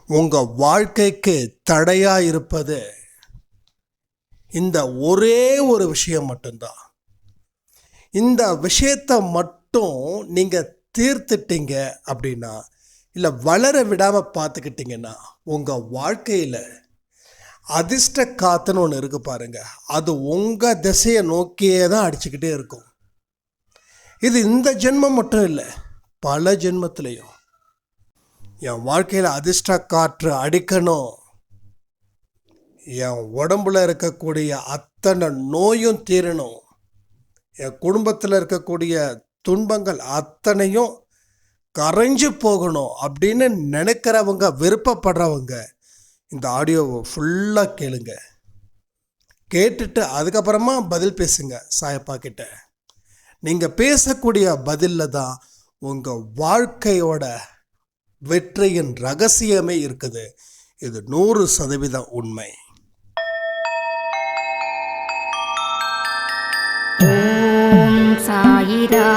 உங்கள் வாழ்க்கைக்கு தடையாக இருப்பது இந்த ஒரே ஒரு விஷயம் மட்டும்தான். இந்த விஷயத்தை மட்டும் நீங்கள் தீர்த்துட்டீங்க அப்படின்னா, இல்லை வளர விடாமல் பார்த்துக்கிட்டிங்கன்னா, உங்கள் வாழ்க்கையில் அதிர்ஷ்ட காத்துன்னு ஒன்று இருக்குது பாருங்க, அது உங்கள் திசையை நோக்கியே தான் அடிச்சுக்கிட்டே இருக்கும். இது இந்த ஜென்மம் மட்டும் இல்லை, பல ஜென்மத்திலையும் என் வாழ்க்கையில் அதிர்ஷ்ட காற்று அடிக்கணும், என் உடம்புல இருக்கக்கூடிய அத்தனை நோயும் தீரணும், என் குடும்பத்தில் இருக்கக்கூடிய துன்பங்கள் அத்தனையும் கரைஞ்சு போகணும் அப்படின்னு நினைக்கிறவங்க, விருப்பப்படுறவங்க இந்த ஆடியோவை ஃபுல்லாக கேளுங்க. கேட்டுட்டு அதுக்கப்புறமா பதில் பேசுங்க சாயப்பா கிட்ட. நீங்கள் பேசக்கூடிய பதிலில் தான் உங்கள் வாழ்க்கையோட வெற்றியின் ரகசியமே இருக்குது. இது 100% உண்மை. ஓம் சாயிரா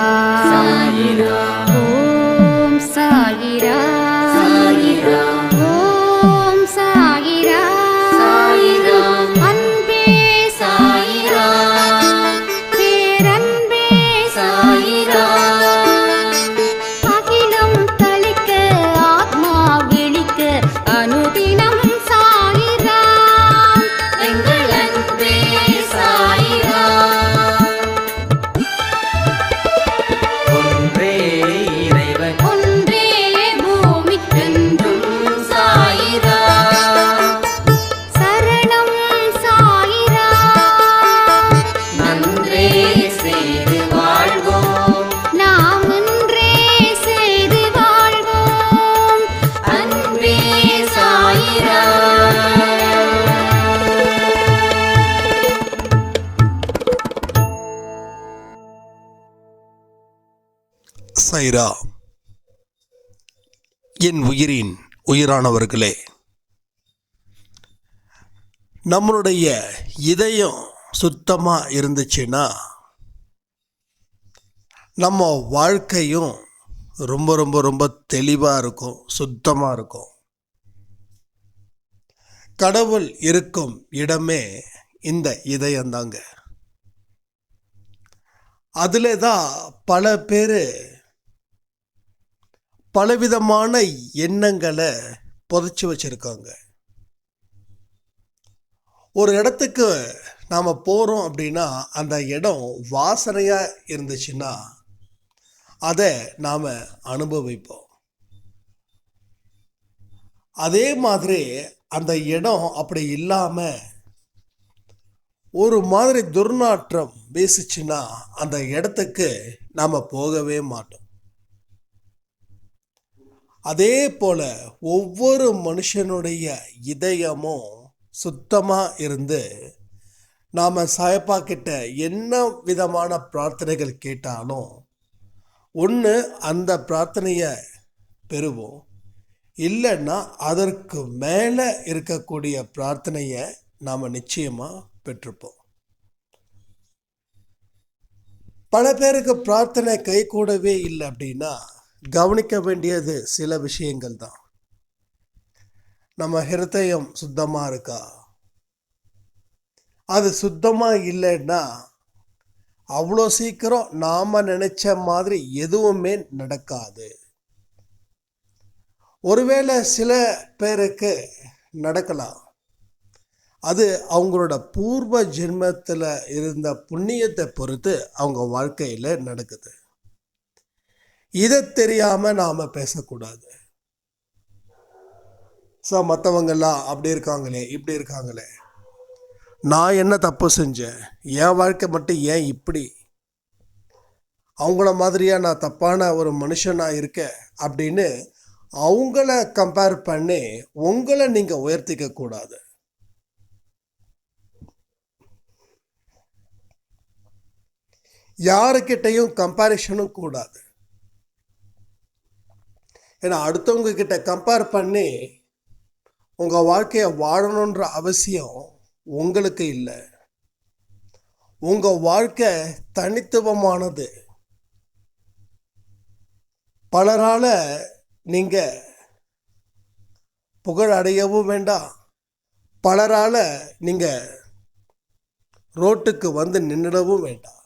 சாயிரா, ஓம் சாயிரா சாயிரா, ஓம் சாயிரா சாயிரா, அன்பே சாயிரா, பேரன்பே சாயிரா, அகிலம் தளிக்க ஆத்மா விழிக்க அனுதினம் சாயிரா, எங்கள் அன்பே சாயிரா. ஒன்றே இறைவன், ஒன்றே பூமிக்கென்றும் சாயிரா, சரணம் சாயிரா, நன்றே செய்து வாழ்வோம், நாம் ஒன்றே செய்து வாழ்வோம், அன்பே சாயிரா. சைரா, என் உயிரின் உயிரானவர்களே, நம்மளுடைய இதயம் சுத்தமாக இருந்துச்சுன்னா நம்ம வாழ்க்கையும் ரொம்ப ரொம்ப ரொம்ப தெளிவாக இருக்கும், சுத்தமாக இருக்கும். கடவுள் இருக்கும் இடமே இந்த இதயம்தாங்க. அதில் தான் பல பேர் பலவிதமான எண்ணங்களை புதைச்சி வச்சுருக்காங்க. ஒரு இடத்துக்கு நாம் போகிறோம் அப்படின்னா அந்த இடம் வாசனையாக இருந்துச்சுன்னா அதை நாம் அனுபவிப்போம். அதே மாதிரி அந்த இடம் அப்படி இல்லாமல் ஒரு மாதிரி துர்நாற்றம் வீசுச்சுன்னா அந்த இடத்துக்கு நாம் போகவே மாட்டோம். அதே போல் ஒவ்வொரு மனுஷனுடைய இதயமும் சுத்தமாக இருந்து நாம் சாயப்பா கிட்ட என்ன விதமான பிரார்த்தனைகள் கேட்டாலும் ஒன்று அந்த பிரார்த்தனையை பெறுவோம், இல்லைன்னா அதற்கு மேலே இருக்கக்கூடிய பிரார்த்தனையை நாம் நிச்சயமாக பெற்றிருப்போம். பல பேருக்கு பிரார்த்தனை கை கூடவே இல்லை அப்படின்னா கவனிக்க வேண்டியது சில விஷயங்கள் தான். நம்ம ஹிருதயம் சுத்தமாக இருக்கா? அது சுத்தமாக இல்லைன்னா அவ்வளோ சீக்கிரம் நாம் நினச்ச மாதிரி எதுவுமே நடக்காது. ஒருவேளை சில பேருக்கு நடக்கலாம், அது அவங்களோட பூர்வ ஜென்மத்தில் இருந்த புண்ணியத்தை பொறுத்து அவங்க வாழ்க்கையில் நடக்குது. இதை தெரியாமல் நாம் பேசக்கூடாது. மற்றவங்கெல்லாம் அப்படி இருக்காங்களே இப்படி இருக்காங்களே, நான் என்ன தப்பு செஞ்சேன், என் வாழ்க்கை மட்டும் ஏன் இப்படி, அவங்கள மாதிரியா நான் தப்பான ஒரு மனுஷனாக இருக்கேன் அப்படின்னு அவங்கள கம்பேர் பண்ணி உங்களை நீங்கள் உயர்த்திக்க கூடாது. யாருக்கிட்டையும் கம்பேரிஷனும் கூடாது. ஏன்னா அடுத்தவங்க கிட்ட கம்பேர் பண்ணி உங்கள் வாழ்க்கையை வாழணுன்ற அவசியம் உங்களுக்கு இல்லை. உங்கள் வாழ்க்கை தனித்துவமானது. பலரால் நீங்கள் புகழ் அடையவும் வேண்டாம், பலரால் நீங்கள் ரோட்டுக்கு வந்து நின்றுடவும் வேண்டாம்.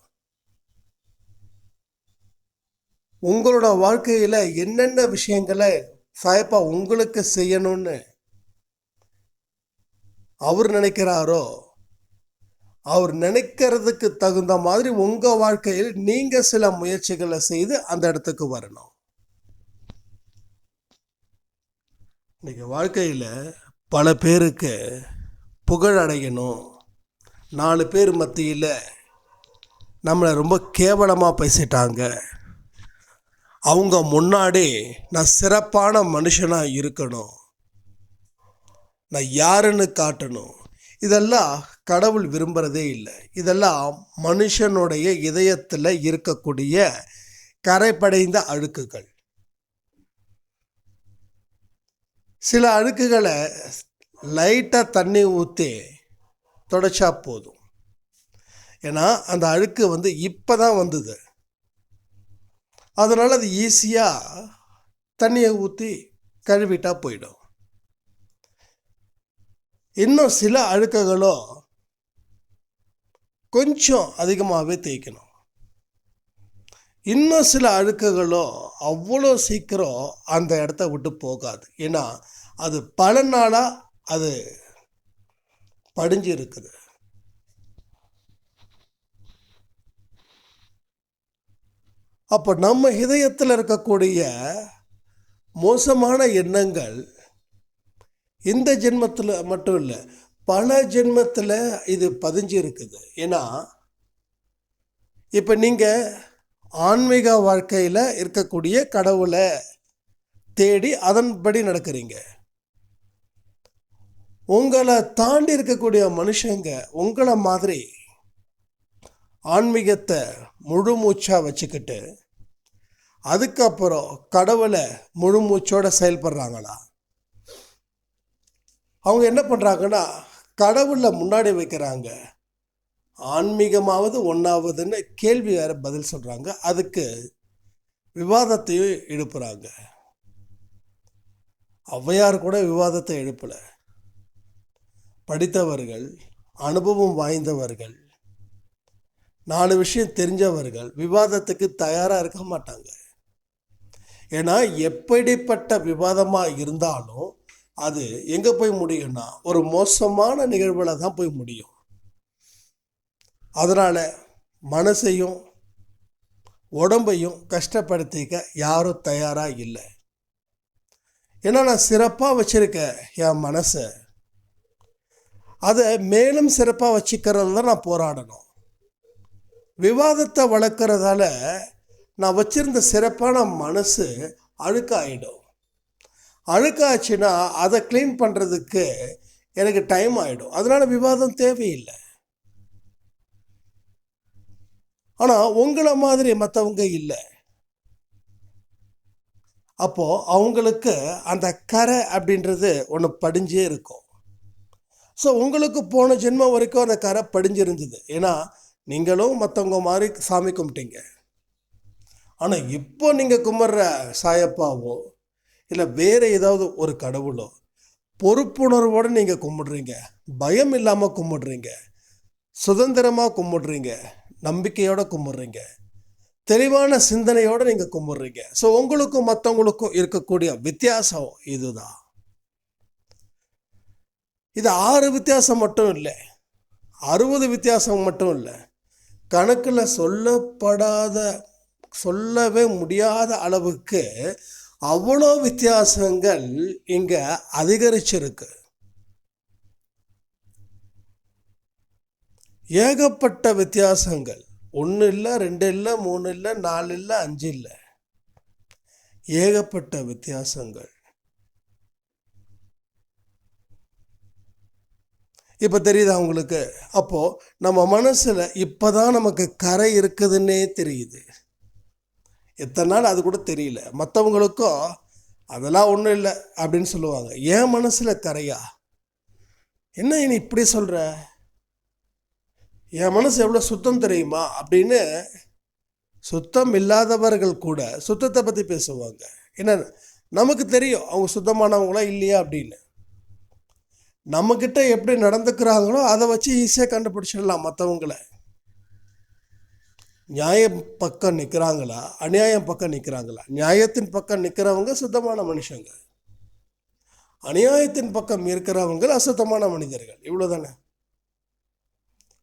உங்களோட வாழ்க்கையில் என்னென்ன விஷயங்களை சாயப்பா உங்களுக்கு செய்யணும்னு அவர் நினைக்கிறாரோ, அவர் நினைக்கிறதுக்கு தகுந்த மாதிரி உங்கள் வாழ்க்கையில் நீங்கள் சில முயற்சிகளை செய்து அந்த இடத்துக்கு வரணும். இன்னைக்கு வாழ்க்கையில் பல பேருக்கு புகழ் அடையணும், 4 பேர் மத்தியில் நம்மளை ரொம்ப கேவலமாக பேசிட்டாங்க, அவங்க முன்னாடி நான் சிறப்பான மனுஷனாக இருக்கணும், நான் யாருன்னு காட்டணும், இதெல்லாம் கடவுள் விரும்புகிறதே இல்லை. இதெல்லாம் மனுஷனுடைய இதயத்தில் இருக்கக்கூடிய கரைப்படைந்த அழுக்குகள். சில அழுக்குகளை லைட்டாக தண்ணி ஊற்றி தொடச்சா போதும். ஏன்னா அந்த அழுக்கு இப்போ தான் வந்தது, அதனால் அது ஈஸியாக தண்ணியை ஊற்றி கழுவிட்டா போயிடும். இன்னும் சில அழுக்குகளோ கொஞ்சம் அதிகமாகவே தேய்க்கணும். இன்னும் சில அழுக்குகளோ அவ்வளோ சீக்கிரம் அந்த இடத்த விட்டு போகாது. ஏன்னா அது பல நாளாக அது படிஞ்சு இருக்குது. அப்போ நம்ம இதயத்தில் இருக்கக்கூடிய மோசமான எண்ணங்கள் இந்த ஜென்மத்தில் மட்டும் இல்லை, பல ஜென்மத்தில் இது பதிஞ்சு இருக்குது. ஏன்னா இப்போ நீங்கள் ஆன்மீக வாழ்க்கையில் இருக்கக்கூடிய கடவுளை தேடி அதன்படி நடக்கிறீங்க. உங்களை தாண்டி இருக்கக்கூடிய மனுஷங்க உங்களை மாதிரி ஆன்மீகத்தை முழு மூச்சாக வச்சுக்கிட்டு அதுக்கப்புறம் கடவுளை முழு மூச்சோட செயல்படுறாங்களா? அவங்க என்ன பண்ணுறாங்கன்னா, கடவுளை முன்னாடி வைக்கிறாங்க, ஆன்மீகமாவது ஒன்றாவதுன்னு கேள்வி வேறு பதில் சொல்கிறாங்க, அதுக்கு விவாதத்தையும் எழுப்புறாங்க. ஔவையார் கூட விவாதத்தை எழுப்பலை. படித்தவர்கள், அனுபவம் வாய்ந்தவர்கள், 4 விஷயம் தெரிஞ்சவர்கள் விவாதத்துக்கு தயாராக இருக்க மாட்டாங்க. ஏன்னா எப்படிப்பட்ட விவாதமாக இருந்தாலும் அது எங்கே போய் முடியும்னா ஒரு மோசமான நிகழ்வில் தான் போய் முடியும். அதனால் மனசையும் உடம்பையும் கஷ்டப்படுத்திக்க யாரும் தயாராக இல்லை. ஏன்னா நான் சிறப்பாக வச்சுருக்கேன் என் மனசை, அதை மேலும் சிறப்பாக வச்சுக்கிறது தான் நான் போராடணும். விவாதத்தை வளர்க்குறதால நான் வச்சிருந்த சிறப்பான மனசு அழுக்காயிடும். அழுக்காச்சுன்னா அதை க்ளீன் பண்ணுறதுக்கு எனக்கு டைம் ஆகிடும். அதனால் விவாதம் தேவையில்லை. ஆனால் உங்களை மாதிரி மற்றவங்க இல்லை. அப்போது அவங்களுக்கு அந்த கரை அப்படின்றது ஒன்று படிஞ்சே இருக்கும். ஸோ உங்களுக்கு போன ஜென்மம் வரைக்கும் அந்த கரை படிஞ்சிருந்தது. ஏன்னா நீங்களும் மற்றவங்க மாதிரி சாமி கும்பிட்டீங்க. ஆனால் இப்போ நீங்கள் கும்பிட்ற சாயப்பாவோ இல்லை வேறு ஏதாவது ஒரு கடவுளோ பொறுப்புணர்வோடு நீங்கள் கும்பிடுறீங்க, பயம் இல்லாமல் கும்பிடுறீங்க, சுதந்திரமாக கும்பிடுறீங்க, நம்பிக்கையோடு கும்பிடுறீங்க, தெளிவான சிந்தனையோடு நீங்கள் கும்பிடுறீங்க. ஸோ உங்களுக்கும் மற்றவங்களுக்கும் இருக்கக்கூடிய வித்தியாசம் இதுதான். இது 6 வித்தியாசம் மட்டும் இல்லை, 60 வித்தியாசம் மட்டும் இல்லை, கணக்கில் சொல்லவே முடியாத அளவுக்கு அவ்வளோ வித்தியாசங்கள் இங்கே அதிகரிச்சிருக்கு. ஏகப்பட்ட வித்தியாசங்கள். 1 இல்லை, 2 இல்லை, 3 இல்லை, 4 இல்லை, 5 இல்லை, ஏகப்பட்ட வித்தியாசங்கள். இப்போ தெரியுதா உங்களுக்கு? அப்போது நம்ம மனசில் இப்போ தான் நமக்கு கரை இருக்குதுன்னே தெரியுது. எத்தனை நாள் அது கூட தெரியல. மற்றவங்களுக்கும் அதெல்லாம் ஒன்றும் இல்லை அப்படின்னு சொல்லுவாங்க. என் மனசில் கரையா? என்ன நீ இப்படி சொல்கிற? என் மனசு எவ்வளோ சுத்தம் தெரியுமா அப்படின்னு சுத்தம் இல்லாதவர்கள் கூட சுத்தத்தை பற்றி பேசுவாங்க. ஏன்னா நமக்கு தெரியும் அவங்க சுத்தமானவங்களா இல்லையா அப்படின்னு. நம்மக்கிட்ட எப்படி நடந்துக்கிறாங்களோ அதை வச்சு ஈஸியாக கண்டுபிடிச்சிடலாம் மற்றவங்கள. நியாயம் பக்கம் நிற்கிறாங்களா, அநியாயம் பக்கம் நிற்கிறாங்களா? நியாயத்தின் பக்கம் நிற்கிறவங்க சுத்தமான மனுஷங்க, அநியாயத்தின் பக்கம் இருக்கிறவங்க அசுத்தமான மனிதர்கள். இவ்வளோதானே.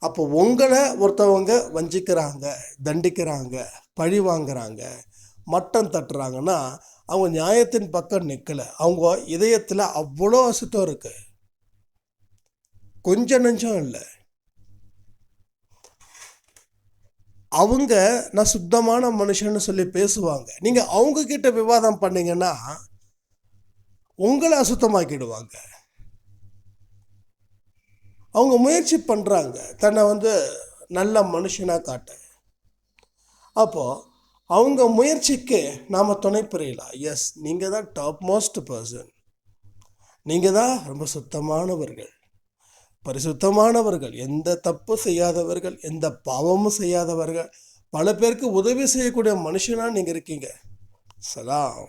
அப்போ உங்களை ஒருத்தவங்க வஞ்சிக்கிறாங்க, தண்டிக்கிறாங்க, பழி வாங்குறாங்க, மட்டம் தட்டுறாங்கன்னா அவங்க நியாயத்தின் பக்கம் நிற்கலை. அவங்க இதயத்தில் அவ்வளோ அசுத்தம் இருக்கு, கொஞ்சம் நெஞ்சம் இல்லை. அவங்க நான் சுத்தமான மனுஷன்னு சொல்லி பேசுவாங்க. நீங்கள் அவங்க கிட்ட விவாதம் பண்ணீங்கன்னா உங்களை அசுத்தமாக்கிடுவாங்க. அவங்க முயற்சி பண்ணுறாங்க தன்னை நல்ல மனுஷனாக காட்ட. அப்போது அவங்க முயற்சிக்கு நாம் துணை புரியலாம். எஸ், நீங்கள் தான் டாப் மோஸ்ட் பர்சன், நீங்கள் தான் ரொம்ப சுத்தமானவர்கள், பரிசுத்தமானவர்கள், எந்த தப்பு செய்யாதவர்கள், எந்த பாவமும் செய்யாதவர்கள், பல பேருக்கு உதவி செய்யக்கூடிய மனுஷனாக நீங்கள் இருக்கீங்க, சலாம்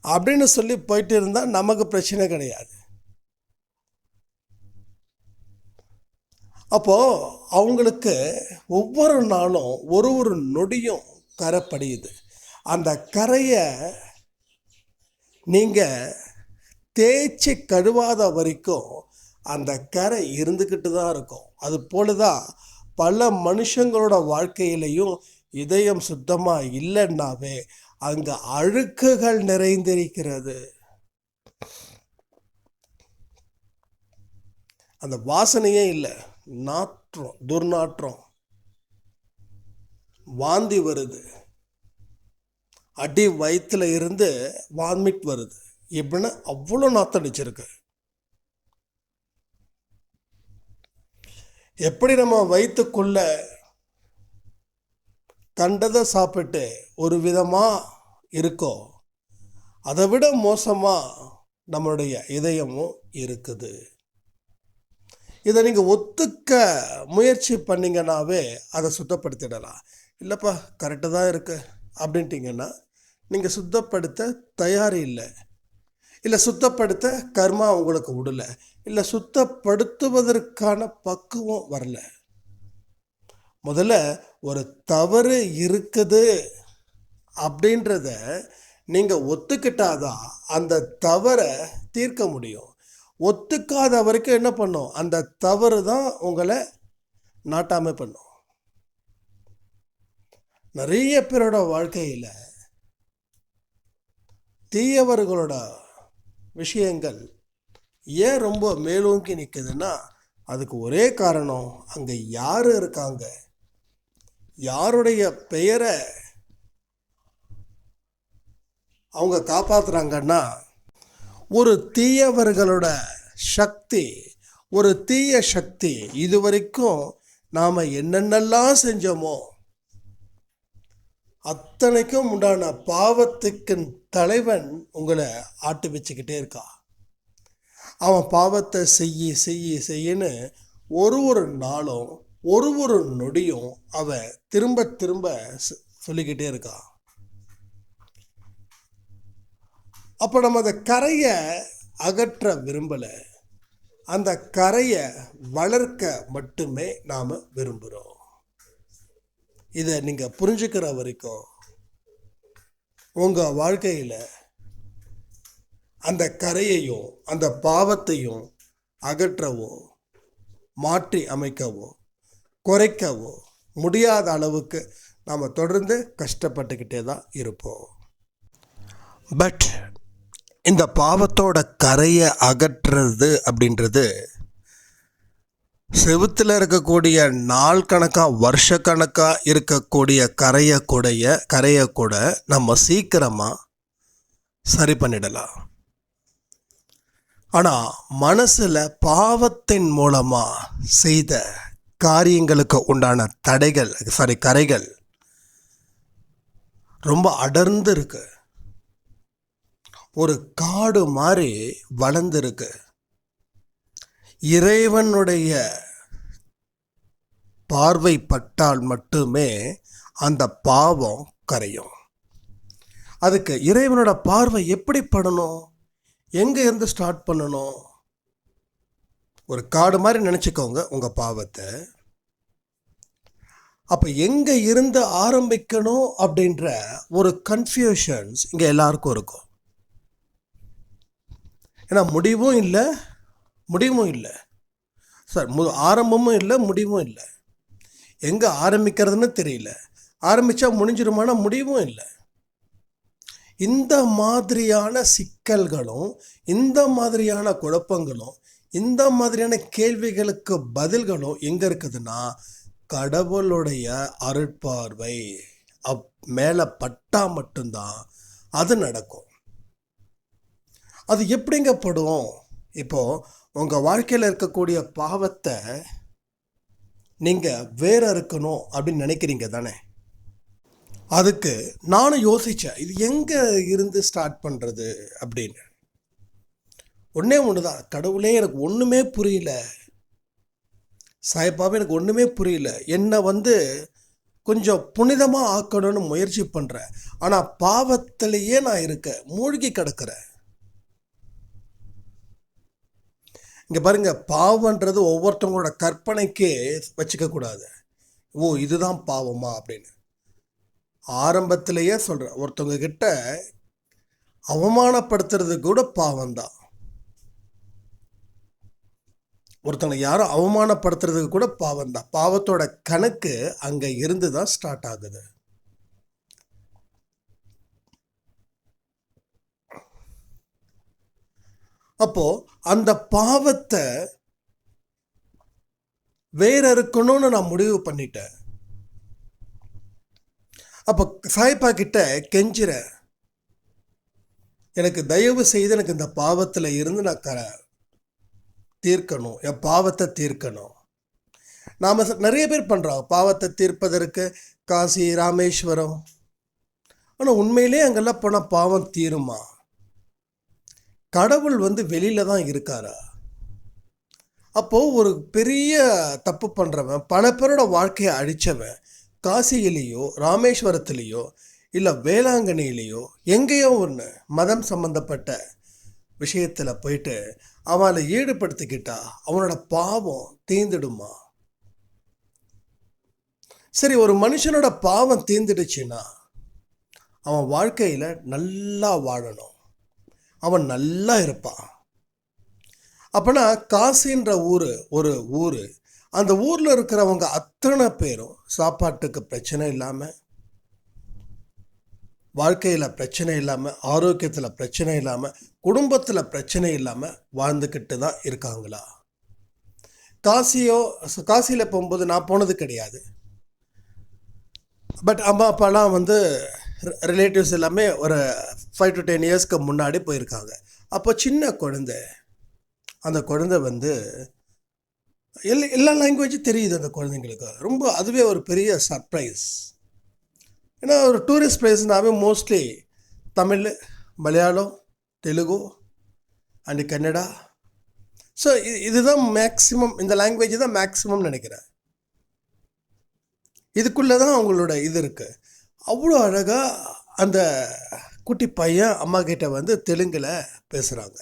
அப்படின்னு சொல்லி போயிட்டு இருந்தால் நமக்கு பிரச்சனை கிடையாது. அப்போது அவங்களுக்கு ஒவ்வொரு நாளும் ஒரு நொடியும் கரை படியுது. அந்த கரையை நீங்கள் தேய்ச்சி கழுவாத வரைக்கும் அந்த கரை இருந்துக்கிட்டு தான் இருக்கும். அது போல தான் பல மனுஷங்களோட வாழ்க்கையிலையும் இதயம் சுத்தமாக இல்லைன்னாவே அங்கே அழுக்குகள் நிறைந்திருக்கிறது. அந்த வாசனையே இல்லை, நாற்றம், துர்நாற்றம், வாந்தி வருது, அடி வயிற்றுல இருந்து வாமிட் வருது, எப்படின்னா அவ்வளோ நாத்தம் அடிச்சிருக்கு. எப்படி நம்ம வயிற்றுக்குள்ள கண்டதை சாப்பிட்டு ஒரு விதமாக இருக்கோ, அதை விட மோசமாக நம்மளுடைய இதயமும் இருக்குது. இதை நீங்கள் ஒத்துக்க முயற்சி பண்ணிங்கன்னாவே அதை சுத்தப்படுத்திடலாம். இல்லைப்பா கரெக்டாக தான் இருக்குது அப்படின்ட்டிங்கன்னா நீங்கள் சுத்தப்படுத்த தயார் இல்லை, இல்லை சுத்தப்படுத்த கர்மா உங்களுக்கு விடலை, இல்லை சுத்தப்படுத்துவதற்கான பக்குவம் வரல. முதல்ல ஒரு தவறு இருக்குது அப்படின்றத நீங்கள் ஒத்துக்கிட்டாதான் அந்த தவறை தீர்க்க முடியும். ஒத்துக்காத வரைக்கும் என்ன பண்ணும், அந்த தவறு தான் உங்களை நாட்டாமை பண்ணும். நிறைய பேரோட வாழ்க்கையில் தீயவர்களோட விஷயங்கள் ஏன் ரொம்ப மேலோங்கி நிற்குதுன்னா அதுக்கு ஒரே காரணம், அங்கே யார் இருக்காங்க, யாருடைய பெயரை அவங்க காப்பாற்றுறாங்கன்னா ஒரு தீயவர்களோட சக்தி, ஒரு தீய சக்தி இதுவரைக்கும் நாம் என்னென்னலாம் செஞ்சோமோ அத்தனைக்கும் உண்டான பாவத்துக்கு தலைவன் உங்களை ஆட்டு வச்சுக்கிட்டே இருக்கா. அவன் பாவத்தை செய்யின்னு ஒரு நாளும் ஒரு நொடியும் அவன் திரும்ப திரும்ப சொல்லிக்கிட்டே இருக்கான். அப்போ நம்ம அந்த கரையை அகற்ற விரும்பலை, அந்த கரையை வளர்க்க மட்டுமே நாம் விரும்புகிறோம். இதை நீங்கள் புரிஞ்சுக்கிற வரைக்கும் உங்கள் வாழ்க்கையில் அந்த கரையையும் அந்த பாவத்தையும் அகற்றவோ மாற்றி அமைக்கவோ குறைக்கவோ முடியாத அளவுக்கு நாம் தொடர்ந்து கஷ்டப்பட்டுக்கிட்டே தான் இருப்போம். பட் இந்த பாவத்தோட கரையை அகற்றுறது அப்படின்றது செவுத்தில் இருக்கக்கூடிய நாள் கணக்காக வருஷக்கணக்காக இருக்கக்கூடிய கரையை கூட நம்ம சீக்கிரமாக சரி பண்ணிடலாம். ஆனால் மனசில் பாவத்தின் மூலமாக செய்த காரியங்களுக்கு உண்டான கரைகள் ரொம்ப அடர்ந்து இருக்கு, ஒரு காடு மாதிரி வளர்ந்துருக்கு. இறைவனுடைய பார்வை பட்டால் மட்டுமே அந்த பாவம் கரையும். அதுக்கு இறைவனோட பார்வை எப்படி படணும், எங்கே இருந்து ஸ்டார்ட் பண்ணணும், ஒரு காடு மாதிரி நினச்சிக்கோங்க உங்கள் பாவத்தை. அப்போ எங்கே இருந்து ஆரம்பிக்கணும் அப்படின்ற ஒரு கன்ஃபியூஷன்ஸ் இங்கே எல்லாருக்கும் இருக்கும். ஏன்னா முடிவும் இல்லை சார், ஆரம்பமும் இல்லை, முடிவும் இல்லை. எங்கே ஆரம்பிக்கிறதுன்னு தெரியல. ஆரம்பித்தா முடிஞ்சிருமானா முடிவும் இல்லை. இந்த மாதிரியான சிக்கல்களும், இந்த மாதிரியான குழப்பங்களும், இந்த மாதிரியான கேள்விகளுக்கு பதில்களும் எங்கே இருக்குதுன்னா, கடவுளுடைய அருட்பார்வை மேலே பட்டா மட்டும்தான் அது நடக்கும். அது எப்படிங்க படும்? இப்போது உங்கள் வாழ்க்கையில் இருக்கக்கூடிய பாவத்தை நீங்கள் வேற இருக்கணும் அப்படின்னு நினைக்கிறீங்க தானே? அதுக்கு நானும் யோசித்தேன், இது எங்கே இருந்து ஸ்டார்ட் பண்ணுறது அப்படின்னு. ஒன்று தான், கடவுளே எனக்கு ஒன்றுமே புரியல, சாய்பாபா எனக்கு ஒன்றுமே புரியல, என்னை கொஞ்சம் புனிதமாக ஆக்கணும்னு முயற்சி பண்ணுறேன், ஆனால் பாவத்திலேயே நான் மூழ்கி கிடக்கிறேன். இங்கே பாருங்க, பாவன்றது ஒவ்வொருத்தவங்களோட கற்பனைக்கே வச்சுக்கக்கூடாது. ஓ இதுதான் பாவமா அப்படின்னு. ஆரம்பத்திலேயே சொல்கிறேன், ஒருத்தவங்க கிட்ட அவமானப்படுத்துறது கூட பாவம்தான். ஒருத்தவங்க யாரும் அவமானப்படுத்துறதுக்கு கூட பாவம்தான். பாவத்தோட கணக்கு அங்கே இருந்து தான் ஸ்டார்ட் ஆகுது. அப்போ அந்த பாவத்தை வேற இருக்கணும்னு நான் முடிவு பண்ணிட்டேன். அப்போ சாய்பா கிட்ட கெஞ்சுறேன், எனக்கு தயவு செய்து எனக்கு இந்த பாவத்தில் இருந்து நான் தீர்க்கணும், என் பாவத்தை தீர்க்கணும். நாம் நிறைய பேர் பண்ணுறோம் பாவத்தை தீர்ப்பதற்கு காசி, ராமேஸ்வரம். ஆனால் உண்மையிலே அங்கெல்லாம் போனால் பாவம் தீருமா? கடவுள் வெளியில தான் இருக்காரா? அப்போது ஒரு பெரிய தப்பு பண்ணுறவன், பல பேரோட வாழ்க்கையை அழித்தவன், காசியிலேயோ ராமேஸ்வரத்துலேயோ இல்லை வேளாங்கண்ணிலேயோ எங்கேயோ ஒன்று மதம் சம்பந்தப்பட்ட விஷயத்தில் போயிட்டு அவனை ஈடுபடுத்திக்கிட்டா அவனோட பாவம் தீர்ந்துடுமா? சரி, ஒரு மனுஷனோட பாவம் தீர்ந்துடுச்சுன்னா அவன் வாழ்க்கையில் நல்லா வாழணும், அவன் நல்லா இருப்பான். அப்போனா காசின்ற ஒரு ஊர், அந்த ஊரில் இருக்கிறவங்க அத்தனை பேரும் சாப்பாட்டுக்கு பிரச்சனை இல்லாமல், வாழ்க்கையில் பிரச்சனை இல்லாமல், ஆரோக்கியத்தில் பிரச்சனை இல்லாமல், குடும்பத்தில் பிரச்சனை இல்லாமல் வாழ்ந்துக்கிட்டு தான் இருக்காங்களா? காசியில் போகும்போது நான் போனது கிடையாது, பட் அம்மா அப்பாலாம் ரிலேட்டிவ்ஸ் எல்லாமே ஒரு 5 to 10 இயர்ஸ்க்கு முன்னாடி போயிருக்காங்க. அப்போ சின்ன குழந்தை, அந்த குழந்தை எல்லா லாங்குவேஜும் தெரியுது அந்த குழந்தைங்களுக்கு. ரொம்ப அதுவே ஒரு பெரிய சர்ப்ரைஸ். ஏன்னா ஒரு டூரிஸ்ட் பிளேஸ்னாவே mostly Tamil, Malayalam, Telugu and Kannada. So இதுதான் மேக்ஸிமம், இந்த லாங்குவேஜ் தான் மேக்ஸிமம் நினைக்கிறேன். இதுக்குள்ளே தான் அவங்களோட இது இருக்குது. அவ்வளோ அழகாக அந்த குட்டி பையன் அம்மா கிட்ட தெலுங்கில் பேசுகிறாங்க.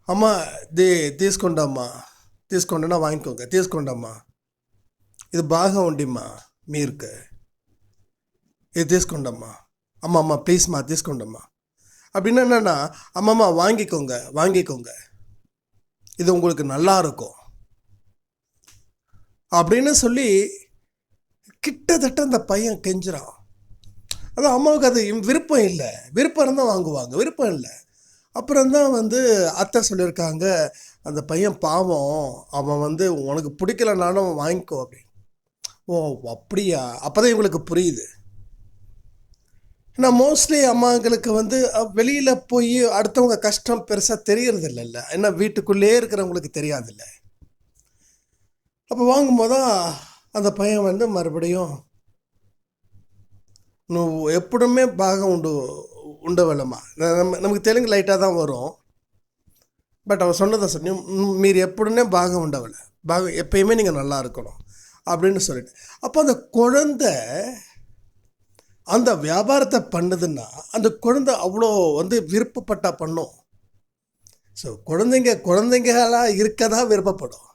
అమ్మ తీసుకోండమ్మా, తీసుకోండినా వాங்கிக்கோங்க, తీసుకోండమ్మా, ఇది బాగా ఉండిమ్మా మీరుకు, இது తీసుకోండమ్మా, அம்மா அம்மா ப்ளீஸ்மா తీసుకోండమ్మా அப்படின்னு என்னென்னா, அம்மாம்மா வாங்கிக்கோங்க, இது உங்களுக்கு நல்லா இருக்கும் அப்படின்னு சொல்லி கிட்டத்தட்ட அந்த பையன் கெஞ்சுறான். அதான் அம்மாவுக்கு அது விருப்பம் இல்லை, விருப்பம் இருந்தால் வாங்குவாங்க, விருப்பம் இல்லை. அப்புறம்தான் அத்தை சொல்லியிருக்காங்க, அந்த பையன் பாவம், அவன் உனக்கு பிடிக்கலனாலும் வாங்கிக்கோ அப்படின்னு. ஓ அப்படியா? அப்போ தான் இவங்களுக்கு புரியுது. ஏன்னா மோஸ்ட்லி அம்மாங்களுக்கு வெளியில் போய் அடுத்தவங்க கஷ்டம் பெருசாக தெரியறதில்ல, ஏன்னா வீட்டுக்குள்ளேயே இருக்கிறவங்களுக்கு தெரியாதில்ல. அப்போ வாங்கும்போது தான் அந்த பையன் மறுபடியும் నువ్వు ఎప్పుడుమే బాగా ఉండవలమ్మా, நமக்கு தெலுங்கு லைட்டாக தான் வரும், பட் அவன் சொன்னதை சொல்லி மீறி எப்படின்னே பாக உண்டவலை, எப்பயுமே நீங்கள் நல்லா இருக்கணும் அப்படின்னு சொல்லிட்டு. அப்போ அந்த குழந்தை அந்த வியாபாரத்தை பண்ணுதுன்னா அந்த குழந்தை அவ்வளோ விருப்பப்பட்டா பண்ணும். ஸோ குழந்தைங்களாக இருக்க தான் விருப்பப்படும்.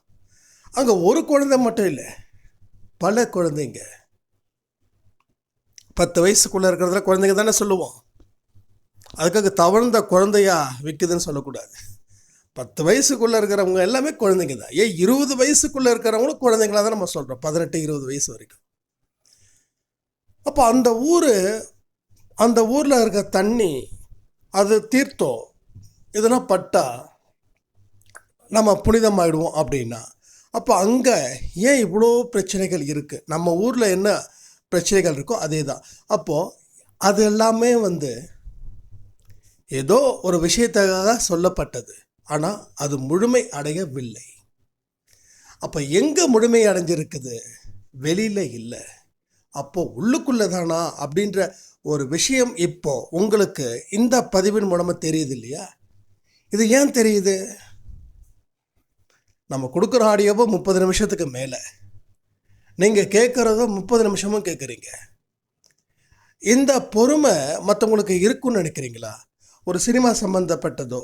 அங்கே ஒரு குழந்தை மட்டும் இல்லை, பல குழந்தைங்க. 10 வயசுக்குள்ளே இருக்கிறதுல குழந்தைங்க தானே சொல்லுவோம். அதுக்காக தவழ்ந்த குழந்தையா விற்குதுன்னு சொல்லக்கூடாது. 10 வயசுக்குள்ளே இருக்கிறவங்க எல்லாமே குழந்தைங்க தான். 20 வயசுக்குள்ளே இருக்கிறவங்களும் குழந்தைங்களா தான் நம்ம சொல்கிறோம், 18-20 வயசு வரைக்கும். அப்போ அந்த ஊரில் இருக்க தண்ணி, அது தீர்த்தம், இதெல்லாம் பட்டா நம்ம புனிதமாயிடுவோம் அப்படின்னா, அப்போ அங்கே ஏன் இவ்வளோ பிரச்சனைகள் இருக்குது? நம்ம ஊரில் என்ன பிரச்சனைகள் இருக்கோ அதே தான். அப்போது அது எல்லாமே ஏதோ ஒரு விஷயத்துக்காக சொல்லப்பட்டது, ஆனால் அது முழுமை அடையவில்லை. அப்போ எங்கே முழுமை அடைஞ்சிருக்குது? வெளியில் இல்லை. அப்போது உள்ளுக்குள்ளே தானா அப்படின்ற ஒரு விஷயம் இப்போ உங்களுக்கு இந்த பதிவின் மூலமாக தெரியுது இல்லையா? இது ஏன் தெரியுது? நம்ம கொடுக்குற ஆடியோவை 30 நிமிஷத்துக்கு மேலே, நீங்கள் கேட்குறதோ 30 நிமிஷமும் கேட்குறீங்க. இந்த பொறுமை மற்றவங்களுக்கு இருக்குன்னு நினைக்கிறீங்களா? ஒரு சினிமா சம்மந்தப்பட்டதோ,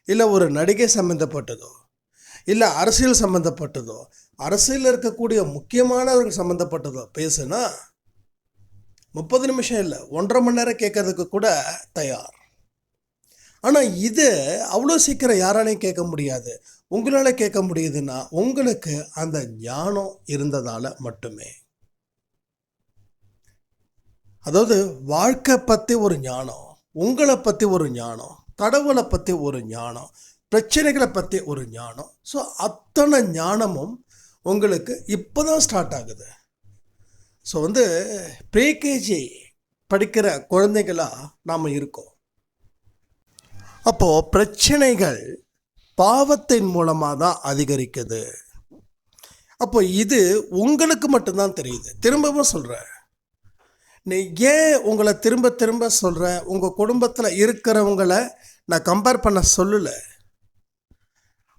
இல்லை ஒரு நடிகை சம்மந்தப்பட்டதோ, இல்லை அரசியல் சம்மந்தப்பட்டதோ, அரசியலில் இருக்கக்கூடிய முக்கியமானவர்கள் சம்மந்தப்பட்டதோ பேசுனா 30 நிமிஷம் இல்லை, 1.5 மணி நேரம் கேட்கறதுக்கு கூட தயார். ஆனால் இது அவ்வளோ சீக்கிரம் யாராலையும் கேட்க முடியாது. உங்களால் கேட்க முடியுதுன்னா உங்களுக்கு அந்த ஞானம் இருந்ததால் மட்டுமே. அதாவது வாழ்க்கை பற்றி ஒரு ஞானம், உங்களை பற்றி ஒரு ஞானம், கடவுளை பற்றி ஒரு ஞானம், பிரச்சனைகளை பற்றி ஒரு ஞானம். ஸோ அத்தனை ஞானமும் உங்களுக்கு இப்போ தான் ஸ்டார்ட் ஆகுது. ஸோ ப்ரீகேஜி படிக்கிற குழந்தைகளாக நாம் இருக்கோம். அப்போது பிரச்சனைகள் பாவத்தின் மூலமாக தான் அதிகரிக்குது. அப்போ இது உங்களுக்கு மட்டும்தான் தெரியுது. திரும்பவும் சொல்கிறேன், நீ ஏன் உங்களை திரும்ப திரும்ப சொல்கிறேன், உங்கள் குடும்பத்தில் இருக்கிறவங்கள நான் கம்பேர் பண்ண சொல்லலை.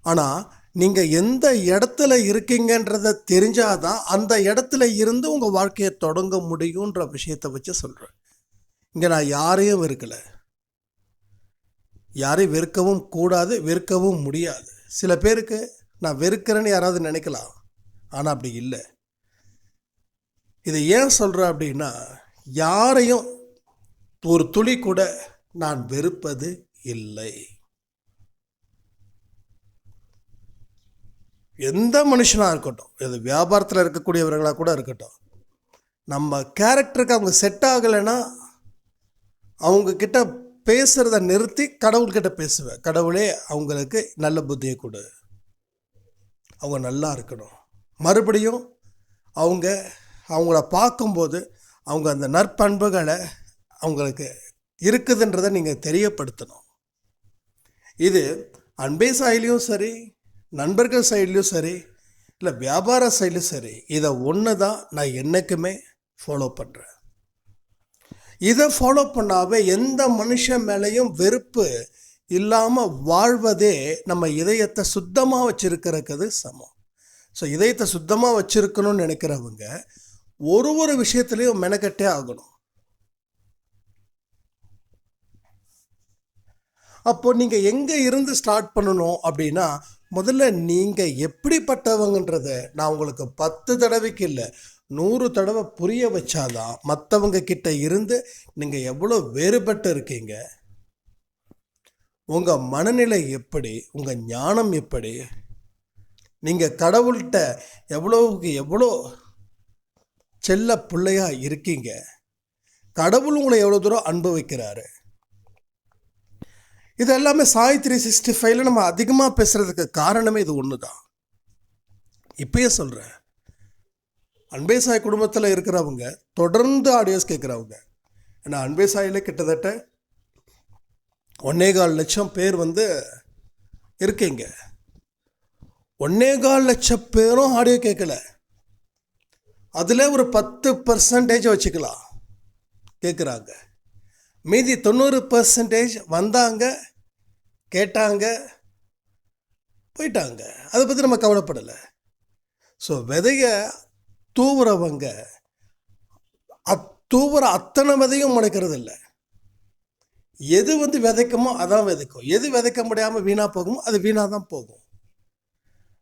ஆனால் நீங்கள் எந்த இடத்துல இருக்கீங்கன்றதை தெரிஞ்சாதான் அந்த இடத்துல இருந்து உங்கள் வாழ்க்கையை தொடங்க முடியுன்ற விஷயத்தை வச்சு சொல்கிறேன். இங்கே நான் யாரையும் வெறுக்கலை, யாரையும் வெறுக்கவும் கூடாது, வெறுக்கவும் முடியாது. சில பேருக்கு நான் வெறுக்கிறேன்னு யாராவது நினைக்கலாம், ஆனால் அப்படி இல்லை. இதை ஏன் சொல்கிறேன் அப்படின்னா, யாரையும் ஒரு துளி கூட நான் வெறுப்பது இல்லை. எந்த மனுஷனாக இருக்கட்டும், இது வியாபாரத்தில் இருக்கக்கூடியவர்களாக கூட இருக்கட்டும், நம்ம கேரக்டருக்கு அவங்க செட் ஆகலைன்னா அவங்கக்கிட்ட பேசுகிறத நிறுத்தி கடவுள்கிட்ட பேசுவேன். கடவுளே அவங்களுக்கு நல்ல புத்தியை கொடு, அவங்க நல்லா இருக்கணும். மறுபடியும் அவங்கள பார்க்கும்போது அவங்க அந்த நற்பண்புகளை அவங்களுக்கு இருக்குதுன்றதை நீங்கள் தெரியப்படுத்தணும். இது அன்பே சைட்லேயும் சரி, நண்பர்கள் சைட்லேயும் சரி, இல்லை வியாபார சைட்லையும் சரி, இதை ஒன்று தான் நான் என்றைக்குமே ஃபாலோ பண்ணுறேன். இதை ஃபாலோ பண்ணாவே எந்த மனுஷன் மேலேயும் வெறுப்பு இல்லாமல் வாழ்வதே நம்ம இதயத்தை சுத்தமாக வச்சுருக்கிறது சமம். ஸோ இதயத்தை சுத்தமாக வச்சுருக்கணும்னு நினைக்கிறவங்க ஒரு விஷயத்துலையும் மெனக்கட்டே ஆகணும். அப்போது நீங்கள் எங்கே இருந்து ஸ்டார்ட் பண்ணணும் அப்படின்னா, முதல்ல நீங்கள் எப்படிப்பட்டவங்கன்றதை நான் உங்களுக்கு 10 தடவைக்கு இல்லை 100 தடவை புரிய வச்சாதான் மற்றவங்க கிட்ட இருந்து நீங்கள் எவ்வளோ வேறுபட்டு இருக்கீங்க, உங்கள் மனநிலை எப்படி, உங்கள் ஞானம் எப்படி, நீங்கள் கடவுள்கிட்ட எவ்வளோவுக்கு எவ்வளோ செல்ல பிள்ளையாக இருக்கீங்க, கடவுள் உங்களை எவ்வளோ தூரம் அன்பு வைக்கிறாரு. இது எல்லாமே சாய் 365 நம்ம அதிகமாக பேசுகிறதுக்கு காரணமே இது ஒன்று தான். இப்பயே சொல்கிறேன், அன்பே சாய் குடும்பத்தில் இருக்கிறவங்க தொடர்ந்து ஆடியோஸ் கேட்குறவங்க. ஏன்னா அன்பே சாயில் கிட்டத்தட்ட 1.25 லட்சம் பேர் இருக்கீங்க. 1.25 லட்சம் பேரும் ஆடியோ கேட்கல, அதில் ஒரு 10% வச்சுக்கலாம் கேட்குறாங்க. மீதி 90% வந்தாங்க, கேட்டாங்க, போயிட்டாங்க. அதை பற்றி நம்ம கவலைப்படலை. ஸோ விதையை தூவுறவங்க தூவுற அத்தனை விதையும் முளைக்கிறது இல்லை. எது விதைக்குமோ அதான் விதைக்கும். எது விதைக்க முடியாமல் வீணாக போகுமோ அது வீணாக தான் போகும்.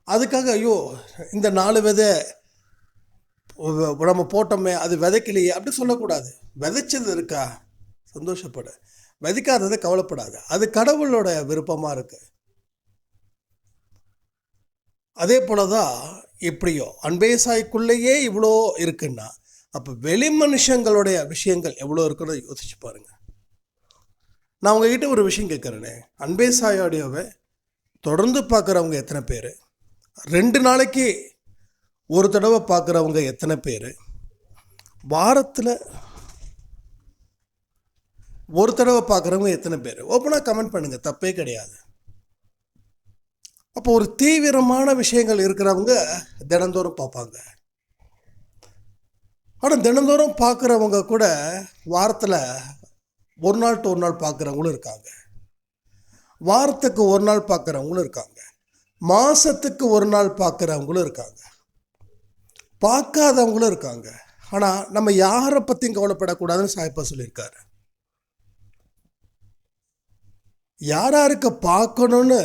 அதுக்காக ஐயோ இந்த 4 விதை நம்ம போட்டோமே அது விதைக்கலையே அப்படி சொல்லக்கூடாது. விதைச்சது இருக்கா, சந்தோஷப்படு. விதைக்காததை கவலைப்படாது. அது கடவுளோட விருப்பமாக இருக்கு. அதே போல தான் எப்படியோ அன்பே சாய்க்குள்ளேயே இவ்வளோ இருக்குன்னா அப்போ வெளி மனுஷங்களுடைய விஷயங்கள் எவ்வளோ இருக்குன்னு யோசிச்சு பாருங்க. நான் உங்ககிட்ட ஒரு விஷயம் கேட்குறேனே, அன்பே சாயோடையவை தொடர்ந்து பார்க்குறவங்க எத்தனை பேர்? 2 நாளைக்கு ஒரு தடவை பார்க்குறவங்க எத்தனை பேர்? வாரத்தில் ஒரு தடவை பார்க்குறவங்க எத்தனை பேர்? ஓப்பனாக கமெண்ட் பண்ணுங்கள், தப்பே கிடையாது. அப்போ ஒரு தீவிரமான விஷயங்கள் இருக்கிறவங்க தினந்தோறும் பார்ப்பாங்க. ஆனால் தினந்தோறும் பார்க்குறவங்க கூட வாரத்தில் ஒரு நாள் டு ஒரு நாள் பார்க்குறவங்களும் இருக்காங்க. வாரத்துக்கு ஒரு நாள் பார்க்குறவங்களும் இருக்காங்க. மாதத்துக்கு ஒரு நாள் பார்க்குறவங்களும் இருக்காங்க. பார்க்காதவங்களும் இருக்காங்க. ஆனால் நம்ம யாரை பற்றியும் கவலைப்படக்கூடாதுன்னு சாய்ப்பா சொல்லியிருக்காரு. யாராருக்கு பார்க்கணுன்னு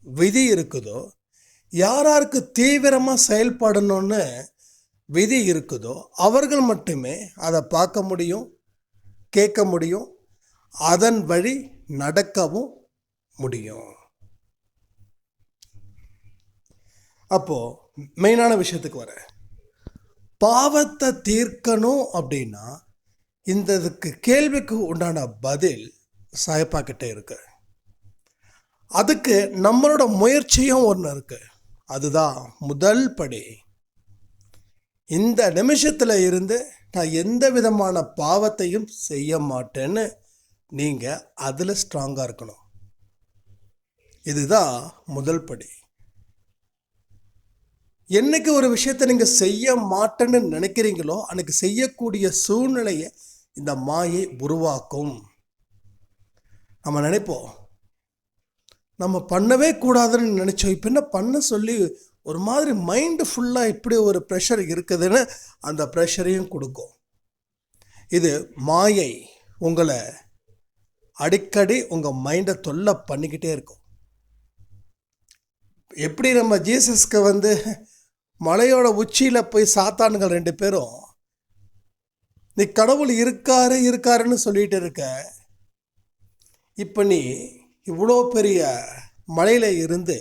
விதி இருக்குதோ, யாராருக்கு தீவிரமாக செயல்படணும்னு விதி இருக்குதோ அவர்கள் மட்டுமே அதை பார்க்க முடியும், கேட்க முடியும், அதன் வழி நடக்கவும் முடியும். அப்போது மெயினான விஷயத்துக்கு வரேன். பாவத்தை தீர்க்கணும் அப்படின்னா இதுக்கு கேள்விக்கு உண்டான பதில் சாயப்பா கிட்ட இருக்கு. அதுக்கு நம்மளோட முயற்சியும் ஒன்று இருக்கு. அதுதான் முதல் படி. இந்த நிமிஷத்தில் இருந்து நான் எந்த விதமான பாவத்தையும் செய்ய மாட்டேன்னு நீங்கள் அதில் ஸ்ட்ராங்காக இருக்கணும். இதுதான் முதல் படி. என்னைக்கு ஒரு விஷயத்தை நீங்கள் செய்ய மாட்டேன்னு நினைக்கிறீங்களோ அன்னைக்கு செய்யக்கூடிய சூழ்நிலையை இந்த மாயை உருவாக்கும். நம்ம நினைப்போம் நம்ம பண்ணவே கூடாதுன்னு நினச்சோம், இப்போ என்ன பண்ண சொல்லி ஒரு மாதிரி மைண்டு ஃபுல்லாக இப்படி ஒரு ப்ரெஷர் இருக்குதுன்னு அந்த ப்ரெஷரையும் கொடுக்கும். இது மாயை உங்களை அடிக்கடி உங்கள் மைண்டை தொல்லை பண்ணிக்கிட்டே இருக்கும். எப்படி நம்ம ஜீசஸ்க்கு மலையோட உச்சியில் போய் சாத்தானுங்கள் 2 பேரும் நீ கடவுள் இருக்காருன்னு சொல்லிட்டு இருக்க, இப்போ நீ இவ்வளோ பெரிய மலையில் இருந்து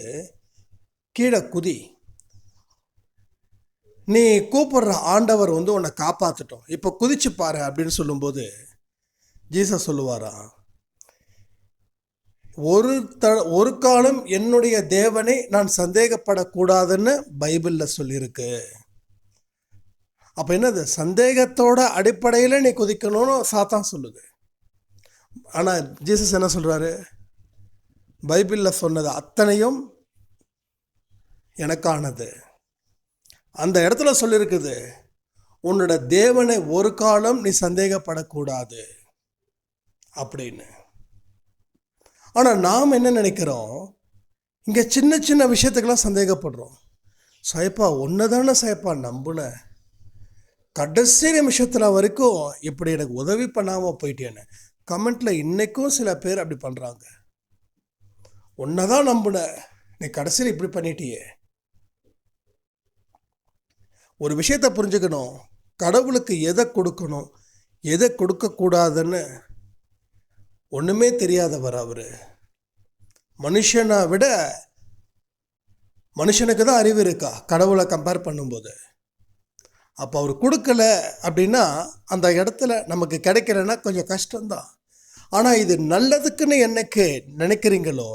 கீழே குதி, நீ கூப்பிடுற ஆண்டவர் உன்னை காப்பாற்றட்டும், இப்போ குதிச்சு பாரு அப்படின்னு சொல்லும்போது ஜீசஸ் சொல்லுவாரா, ஒரு காலம் என்னுடைய தேவனை நான் சந்தேகப்படக்கூடாதுன்னு பைபிளில் சொல்லியிருக்கு. அப்போ என்னது, சந்தேகத்தோட அடிப்படையில் நீ குதிக்கணும்னு சாத்தான் சொல்லுது. ஆனால் ஜீசஸ் என்ன சொல்கிறாரு, பைபிளில் சொன்னது அத்தனையும் எனக்கானது. அந்த இடத்துல சொல்லியிருக்குது, உன்னோட தேவனை ஒரு காலம் நீ சந்தேகப்படக்கூடாது அப்படின்னு. ஆனால் நாம் என்ன நினைக்கிறோம், இங்கே சின்ன சின்ன விஷயத்துக்கெல்லாம் சந்தேகப்படுறோம். சாயப்பா ஒன்று தானே சாயப்பா நம்புனேன், கடைசி நிமிஷத்தில் வரைக்கும் இப்படி எனக்கு உதவி பண்ணாமல் போயிட்டேன்னு கமெண்ட்டில் இன்றைக்கும் சில பேர் அப்படி பண்ணுறாங்க. ஒன்றை தான் நம்புனேன், நீ கடைசியில் இப்படி பண்ணிட்டியே. ஒரு விஷயத்தை புரிஞ்சுக்கணும், கடவுளுக்கு எதை கொடுக்கணும் எதை கொடுக்கக்கூடாதுன்னு ஒன்றுமே தெரியாதவர் அவர். மனுஷனை விட மனுஷனுக்கு தான் அறிவு இருக்கா கடவுளை கம்பேர் பண்ணும்போது. அப்போ அவர் கொடுக்கல அப்படின்னா அந்த இடத்துல நமக்கு கிடைக்கலன்னா கொஞ்சம் கஷ்டம்தான். ஆனால் இது நல்லதுக்குன்னு என்னைக்கு நினைக்கிறீங்களோ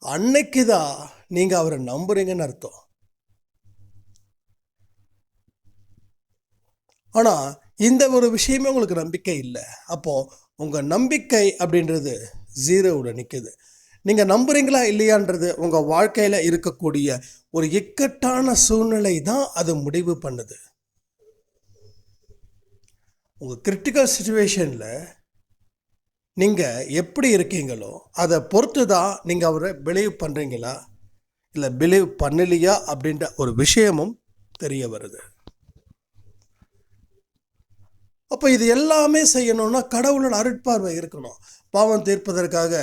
அன்னைக்கு தான் நீங்கள் அவரை நம்புறீங்கன்னு அர்த்தம். ஆனால் இந்த ஒரு விஷயமே உங்களுக்கு நம்பிக்கை இல்லை. அப்போது உங்கள் நம்பிக்கை அப்படின்றது 0வோட நிற்குது. நீங்கள் நம்புறீங்களா இல்லையான்றது உங்கள் வாழ்க்கையில் இருக்கக்கூடிய ஒரு இக்கட்டான சூழ்நிலை தான் அது முடிவு பண்ணுது. உங்கள் கிரிட்டிக்கல் சுச்சுவேஷனில் நீங்கள் எப்படி இருக்கீங்களோ அதை பொறுத்து தான் நீங்கள் அவரை பிலீவ் பண்ணுறீங்களா இல்லை பிலீவ் பண்ணலையா அப்படின்ற ஒரு விஷயமும் தெரிய வருது. அப்போ இது எல்லாமே செய்யணும்னா கடவுளோட அருட்பார்வை இருக்கணும். பாவம் தீர்ப்பதற்காக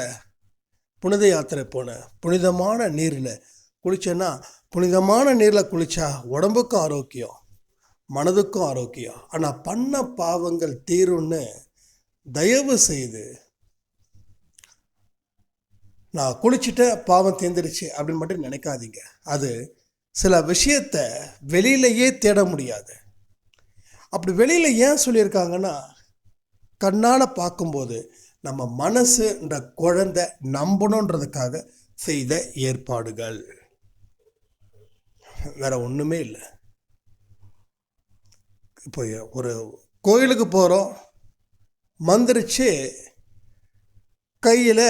புனித யாத்திரை போனேன். புனிதமான நீரில் குளிச்சேன்னா, புனிதமான நீரில் குளித்தா உடம்புக்கும் ஆரோக்கியம், மனதுக்கும் ஆரோக்கியம். ஆனால் பண்ண பாவங்கள் தீரும்னு தயவு செய்து நான் குளிச்சுட்டு பாவம் தீர்ந்துடுச்சு அப்படின்னு மட்டும் நினைக்காதீங்க. அது சில விஷயத்தை வெளியிலேயே தேட முடியாது. அப்படி வெளியில் ஏன் சொல்லியிருக்காங்கன்னா, கண்ணால் பார்க்கும்போது நம்ம மனசுன்ற குழந்தை நம்பணுன்றதுக்காக செய்த ஏற்பாடுகள், வேற ஒன்றுமே இல்லை. இப்போ ஒரு கோயிலுக்கு போகிறோம், மந்திரிச்சு கையில்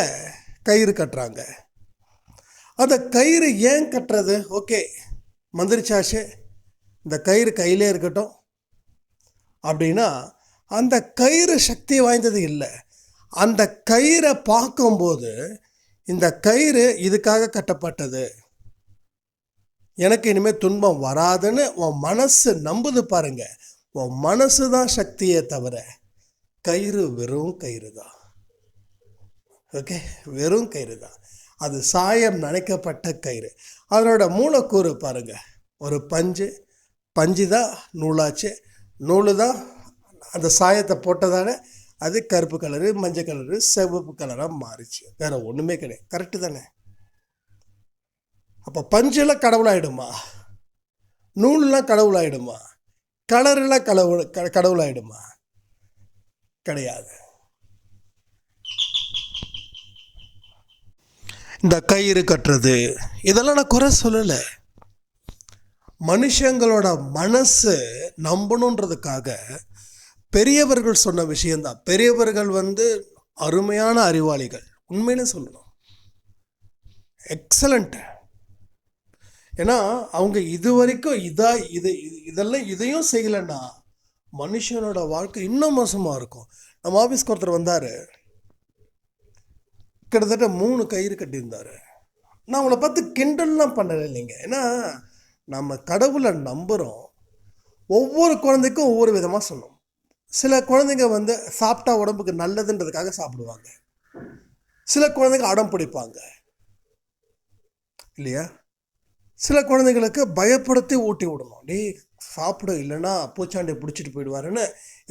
கயிறு கட்டுறாங்க. அந்த கயிறு ஏன் கட்டுறது? ஓகே, மந்திரிச்சாச்சு, இந்த கயிறு கையிலே இருக்கட்டும் அப்படின்னா அந்த கயிறு சக்தி வாய்ந்தது இல்லை. அந்த கயிறை பார்க்கும்போது இந்த கயிறு இதுக்காக கட்டப்பட்டது, எனக்கு இனிமேல் துன்பம் வராதுன்னு உன் மனசு நம்புது பாருங்க. உன் மனசு தான் சக்தியே தவிர கயிறு வெறும் கயிறு தான். ஓகே, வெறும் கயிறு தான். அது சாயம் நனைக்கப்பட்ட கயிறு. அதனோட மூலக்கூறு பாருங்க, ஒரு பஞ்சு தான் நூலாச்சு, நூலு தான் அந்த சாயத்தை போட்டதால அது கருப்பு கலரு, மஞ்சள் கலரு, சிவப்பு கலராக மாறிச்சு. வேற ஒன்றுமே கிடையாது. கரெக்டு தானே? அப்போ பஞ்செல்லாம் கடவுளாயிடுமா? நூல்லாம் கடவுளாயிடுமா? கலரெல்லாம் கடவுளாயிடுமா? கிடையாது. இந்த கயிறு கட்டுறது இதெல்லாம் நான் குறை சொல்லலை. மனுஷங்களோட மனசு நம்பணுன்றதுக்காக பெரியவர்கள் சொன்ன விஷயந்தான். பெரியவர்கள் அருமையான அறிவாளிகள், உண்மையிலே சொல்லணும், எக்ஸலண்ட். ஏன்னா அவங்க இது வரைக்கும் இதையும் செய்யலைன்னா மனுஷனோட வாழ்க்கை இன்னும் மோசமாக இருக்கும். நம்ம ஆஃபீஸ்க்கு ஒருத்தர் வந்தார், கிட்டத்தட்ட 3 கயிறு கட்டியிருந்தார். நான் அவங்கள பார்த்து கிண்டல்லாம் பண்ணலை இல்லைங்க. ஏன்னா நம்ம கடவுளை நம்புகிறோம். ஒவ்வொரு குழந்தைக்கும் ஒவ்வொரு விதமாக சொன்னோம். சில குழந்தைங்க சாப்பிட்டா உடம்புக்கு நல்லதுன்றதுக்காக சாப்பிடுவாங்க. சில குழந்தைங்க அடம் பிடிப்பாங்க இல்லையா? சில குழந்தைங்களுக்கு பயப்படுத்தி ஊட்டி விடணும். டேய் சாப்பிட, இல்லைன்னா பூச்சாண்டியை பிடிச்சிட்டு போயிடுவாருன்னு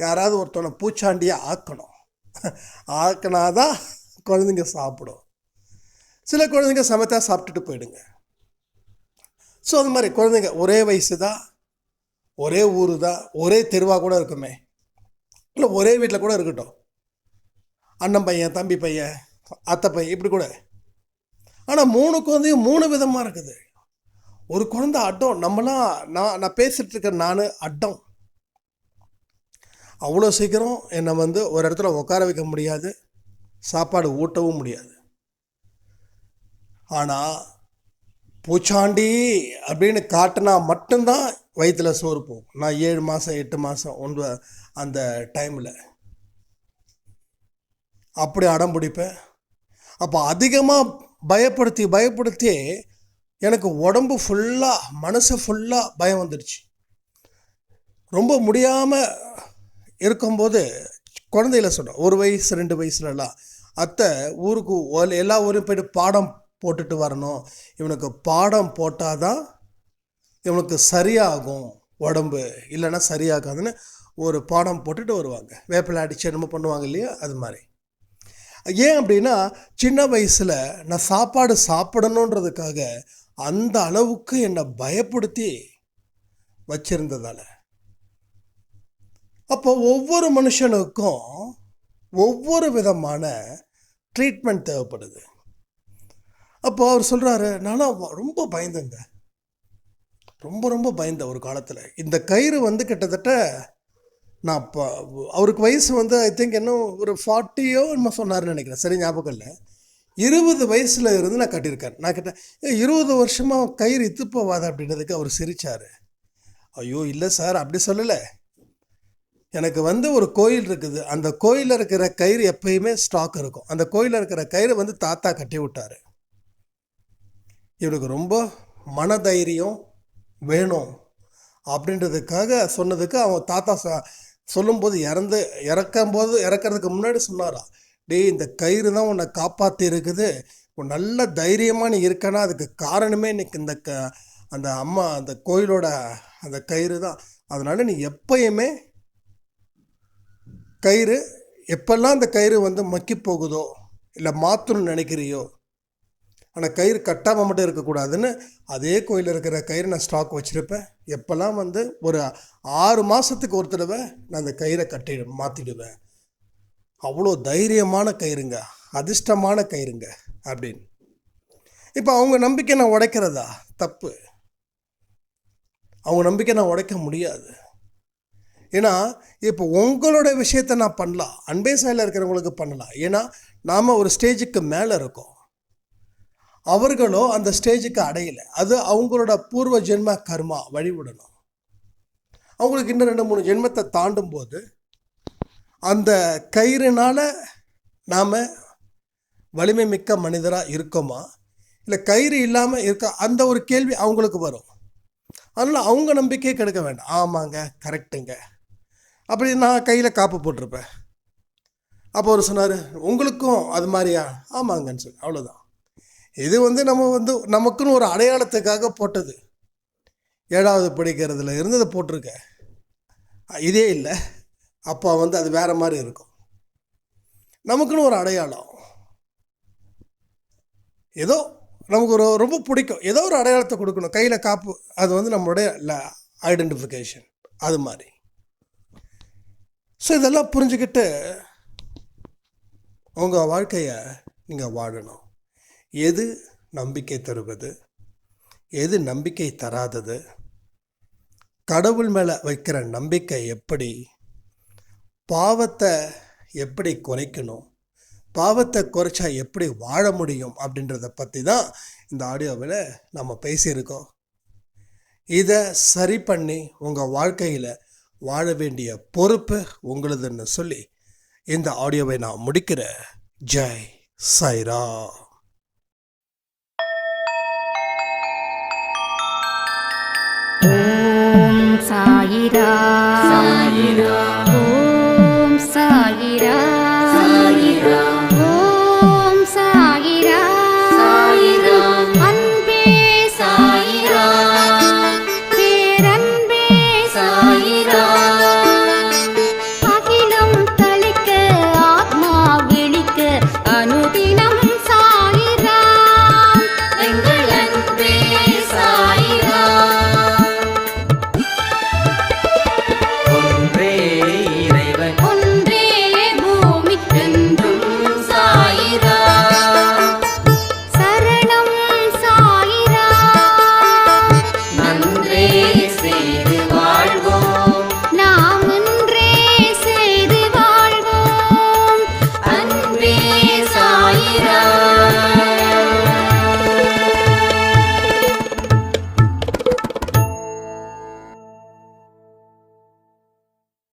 யாராவது ஒருத்தவனை பூச்சாண்டியை ஆக்கணும். ஆக்கினாதான் குழந்தைங்க சாப்பிடும். சில குழந்தைங்க சமைத்தா சாப்பிட்டுட்டு போயிடுங்க. ஸோ அது மாதிரி குழந்தைங்க ஒரே வயசு தான், ஒரே ஊர் தான், ஒரே தெருவாக கூட இருக்குமே, இல்லை ஒரே வீட்டில் கூட இருக்கட்டும், அண்ணன் பையன், தம்பி பையன், அத்தை பையன், இப்படி கூட. ஆனால் 3 குழந்தையும் 3 விதமாக இருக்குது. ஒரு குழந்தை அட்டம், நான் பேசிகிட்டு இருக்கேன், நான் அட்டம். அவ்வளோ சீக்கிரம் என்னை ஒரு இடத்துல உட்கார வைக்க முடியாது, சாப்பாடு ஊட்டவும் முடியாது. ஆனால் பூச்சாண்டி அப்படின்னு காட்டினா மட்டும்தான் வயிற்றில் சோறு போகும். நான் 7 மாதம் 8 மாதம் அந்த டைமில் அப்படி அடம் பிடிப்பேன். அப்போ அதிகமாக பயப்படுத்தி எனக்கு உடம்பு ஃபுல்லாக, மனசு ஃபுல்லாக பயம் வந்துடுச்சு. ரொம்ப முடியாமல் இருக்கும்போது குழந்தையில சொன்னேன், 1 வயசு 2 வயசுலலாம், அத்தை ஊருக்கு எல்லா ஊரையும் போய்ட்டு பாடம் போட்டுட்டு வரணும், இவனுக்கு பாடம் போட்டால் தான் இவனுக்கு சரியாகும் உடம்பு, இல்லைன்னா சரியாகாதுன்னு ஒரு பாடம் போட்டுட்டு வருவாங்க. வேப்பிலை அடித்து என்னமோ பண்ணுவாங்க இல்லையா, அது மாதிரி. ஏன் அப்படின்னா சின்ன வயசில் நான் சாப்பாடு சாப்பிடணுன்றதுக்காக அந்த அளவுக்கு என்னை பயப்படுத்தி வச்சிருந்ததால். அப்போ ஒவ்வொரு மனுஷனுக்கும் ஒவ்வொரு விதமான ட்ரீட்மெண்ட் தேவைப்படுது. அப்போ அவர் சொல்கிறாரு, நானும் ரொம்ப பயந்தேங்க, ரொம்ப பயந்தேன் ஒரு காலத்தில். இந்த கயிறு கிட்டத்தட்ட நான் இப்போ அவருக்கு வயசு ஐ திங்க் இன்னும் ஒரு 40யோ என்னமோ சொன்னார்னு நினைக்கிறேன், சரி ஞாபகம் இல்லை. 20 வயசில் இருந்து நான் கட்டியிருக்கேன். நான் கேட்டேன், 20 வருஷமாக கயிறு இத்து போவாது அப்படின்றதுக்கு அவர் சிரித்தார். ஐயோ இல்லை சார், அப்படி சொல்லலை. எனக்கு ஒரு கோயில் இருக்குது, அந்த கோயிலில் இருக்கிற கயிறு எப்பயுமே ஸ்டாக் இருக்கும். அந்த கோயிலில் இருக்கிற கயிறு தாத்தா கட்டி விட்டார். இவனுக்கு ரொம்ப மனதைரியம் வேணும் அப்படின்றதுக்காக சொன்னதுக்கு அவன் தாத்தா சொல்லும்போது இறக்கிறதுக்கு முன்னாடி சொன்னாரா, டேய் இந்த கயிறு தான் உன்னை காப்பாற்றி இருக்குது, உன் நல்ல தைரியமாக நீ இருக்கனா அதுக்கு காரணமே இன்னைக்கு இந்த அந்த அம்மா அந்த கோயிலோட அந்த கயிறு தான். அதனால நீ எப்பயுமே கயிறு எப்பெல்லாம் அந்த கயிறு வந்து மக்கி போகுதோ இல்லை மாற்றணும்னு நினைக்கிறியோ, ஆனால் கயிறு கட்டாமல் மட்டும் இருக்கக்கூடாதுன்னு அதே கோயிலில் இருக்கிற கயிறு நான் ஸ்டாக் வச்சுருப்பேன். எப்போல்லாம் வந்து ஒரு 6 மாதத்துக்கு ஒரு தடவை நான் அந்த கயிறை மாற்றிடுவேன். அவ்வளோ தைரியமான கயிறுங்க, அதிர்ஷ்டமான கயிறுங்க அப்படின்னு. இப்போ அவங்க நம்பிக்கை நான் உடைக்கிறதா தப்பு? அவங்க நம்பிக்கை நான் உடைக்க முடியாது. ஏன்னா இப்போ உங்களோட விஷயத்தை நான் பண்ணலாம், அன்பே சாயில் இருக்கிறவங்களுக்கு பண்ணலாம். ஏன்னா நாம் ஒரு ஸ்டேஜுக்கு மேலே இருக்கோம், அவர்களோ அந்த ஸ்டேஜுக்கு அடையலை. அது அவங்களோட பூர்வ ஜென்ம கர்மா வழிவிடணும். அவங்களுக்கு இன்னும் 2-3 ஜென்மத்தை தாண்டும் போது அந்த கயிறுனால் நாம் வலிமை மிக்க மனிதராக இருக்கோமா இல்லை கயிறு இல்லாமல் இருக்க, அந்த ஒரு கேள்வி அவங்களுக்கு வரும். அதனால் அவங்க நம்பிக்கையே கெடுக்க வேண்டாம். ஆமாங்க, கரெக்டுங்க அப்படி நான் கையில் காப்பு போட்டிருப்பேன். அப்போ அவர் சொன்னார் உங்களுக்கும் அது மாதிரியா? ஆமாங்கன்னு சொல்லி அவ்வளோதான். இது வந்து நம்ம வந்து நமக்குன்னு ஒரு அடையாளத்துக்காக போட்டது. 7வது படிக்கிறதுல இருந்ததை போட்டிருக்கேன், இதே இல்லை. அப்போ வந்து அது வேறு மாதிரி இருக்கும். நமக்குன்னு ஒரு அடையாளம், ஏதோ நமக்கு ரொம்ப பிடிக்கும், ஏதோ ஒரு அடையாளத்தை கொடுக்கணும். கையில் காப்பு, அது வந்து நம்மளுடைய ஐடென்டிஃபிகேஷன், அது மாதிரி. ஸோ இதெல்லாம் புரிஞ்சுக்கிட்டு உங்கள் வாழ்க்கையை நீங்கள் வாழணும். எது நம்பிக்கை தருவது, எது நம்பிக்கை தராதது, கடவுள் மேலே வைக்கிற நம்பிக்கை எப்படி, பாவத்தை எப்படி குறைக்கணும், பாவத்தை குறைச்சா எப்படி வாழ முடியும் அப்படின்றத பற்றி தான் இந்த ஆடியோவில் நம்ம பேசியிருக்கோம். இதை சரி பண்ணி உங்கள் வாழ்க்கையில் வாழ வேண்டிய பொறுப்பு உங்களுதுன்னு சொல்லி இந்த ஆடியோவை நான் முடிக்கிறேன். ஜெய் சாய்ராம். ஓம் சாயிரா. சாயிரா.